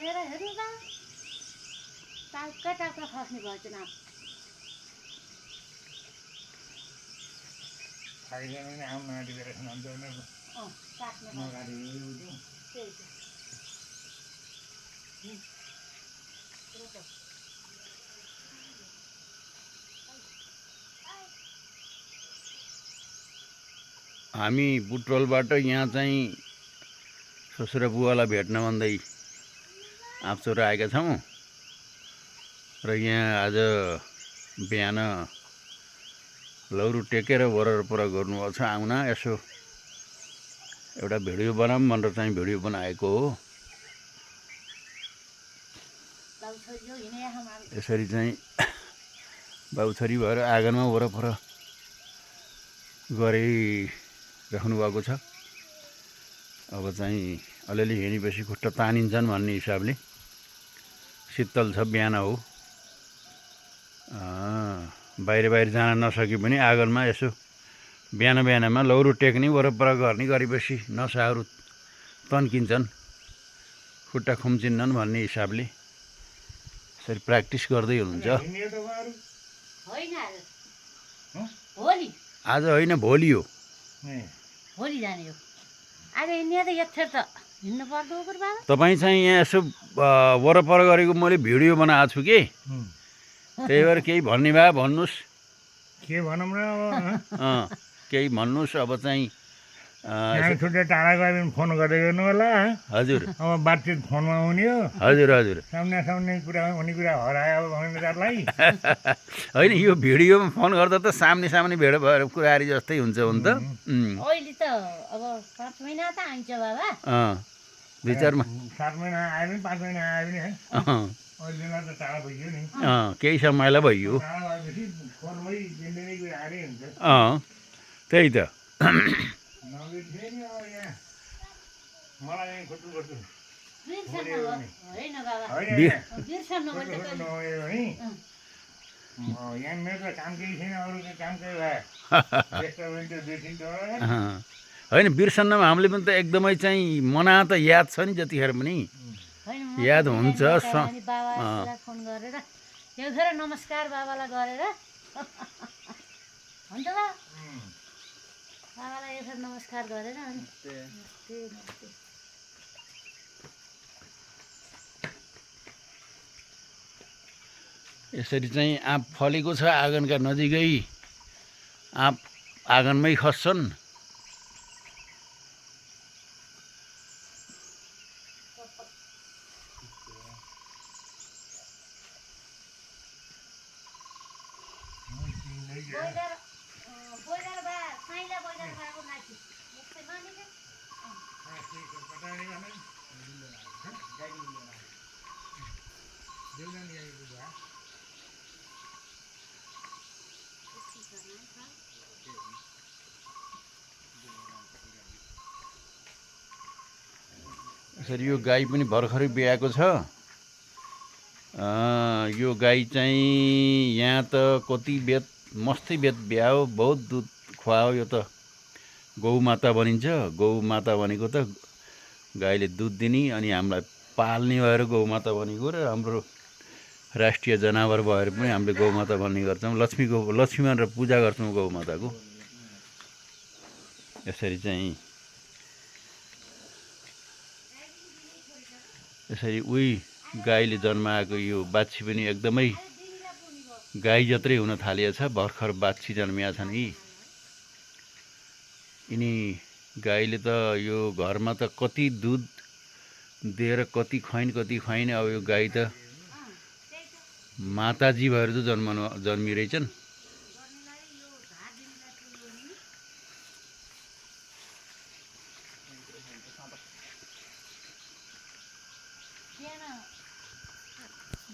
काटेर हेर्नु त टाउका टाउका खस्ने भएछ न खाइदैन आउन आँटिदिएर खान्छ काट्ने नगाडी त्यही त हामी बुटवलबाट यहाँ चाहिँ ससुरा बुवालाई भेट्न भन्दै आँपचौर आएका छौँ र यहाँ आज बिहान लौरो टेकेर वरपर गर्नुभएको छ। आउन यसो एउटा भिडियो बनाऊँ भनेर चाहिँ भिडियो बनाएको हो। यसरी चाहिँ बाबुछोरी भएर आँगनमा वरपर गरिराख्नु भएको छ। अब चाहिँ अलिअलि हिँडेपछि खुट्टा तानिन्छन् भन्ने हिसाबले शीतल छ, बिहान हो। बाहिर जान नसके पनि आँगनमा यसो बिहानमा लौरो टेक्ने वरपर गर्ने गरेपछि नसाहरू तन्किन्छन्, खुट्टा खुम्चिन्नन् भन्ने हिसाबले यसरी प्र्याक्टिस गर्दै हुनुहुन्छ। आज होइन, भोलि हो। भोलि जाने हो। आज हिँड्ने त यत्थेर त हिँड्नु पर्दो हो बाबा। तपाईँ चाहिँ यहाँ यसो वरपर गरेको मैले भिडियो बनाएको छु कि, त्यही भएर केही भन्ने भए भन्नुहोस्। के भनौँ र अब केही भन्नुहोस्। अब चाहिँ छुट्टै टाढा गयो भने फोन गर्दै गर्नु होला। हजुर अब बातचित फोनमा हुने हो। हजुर हजुर सामने कुरा हुने कुरा हरायो भनेरलाई होइन, यो भिडियोमा फोन गर्दा त सामने भेट भएर कुराहरू जस्तै हुन्छ हुन त। अहिले त अब 5 महिना त आइन्छ बाबा। 2-4 7 महिना आयो भने 5 महिना आयो भने अहिले त टाढा भइयो नि। केही समयलाई भइयो। टाढा भएपछि फोनमै दिनदिनै आएरै हुन्छ। त्यही त। नबिर्से नि अब यहाँ मलाई खुट्टु खुट्टु होइन बाबा, बिर्सनु भने त नगयो भने यहाँ मेरो त काम केही छैन, अरूको काम केही भयो व्यस्त भने त बिर्सिन्छ। होइन, बिर्सन्नमा हामीले पनि त एकदमै चाहिँ मना त याद छ नि, जतिखेर पनि याद हुन्छ। बाबालाई फोन गरेर एकखेर नमस्कार बाबालाई गरेर हुन्छ बा, बाबालाई एकखेर नमस्कार गरेर अनि यसरी चाहिँ आँप फलेको छ आँगनका नजिकै। आँप आँगनमै खस्छन्। यसरी यो गाई पनि भर्खरै ब्याएको छ। यो गाई चाहिँ यहाँ त कति बेत मस्तै बेत ब्यायो, बहुत दुध खुवायो। यो त गौमाता भनिन्छ। गौमाता भनेको त गाईले दुध दिने अनि हामीलाई पाल्ने भएर गौमाता भनेको, र हाम्रो राष्ट्रिय जनावर भएर पनि हामीले गौमाता भन्ने गर्छौँ। लक्ष्मी मानेर पूजा गर्छौँ गौमाताको। यसरी चाहिँ यसरी उही गाईले जन्माएको यो बाछी पनि एकदमै गाई जत्रै हुन थालिएको छ। भर्खर बाछी जन्मिया छन् यिनी गाईले त यो घरमा त कति दुध दिएर कति खुवाइन। अब यो गाई त माताजी भएर त जन्मिरहेछन्।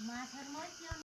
माछा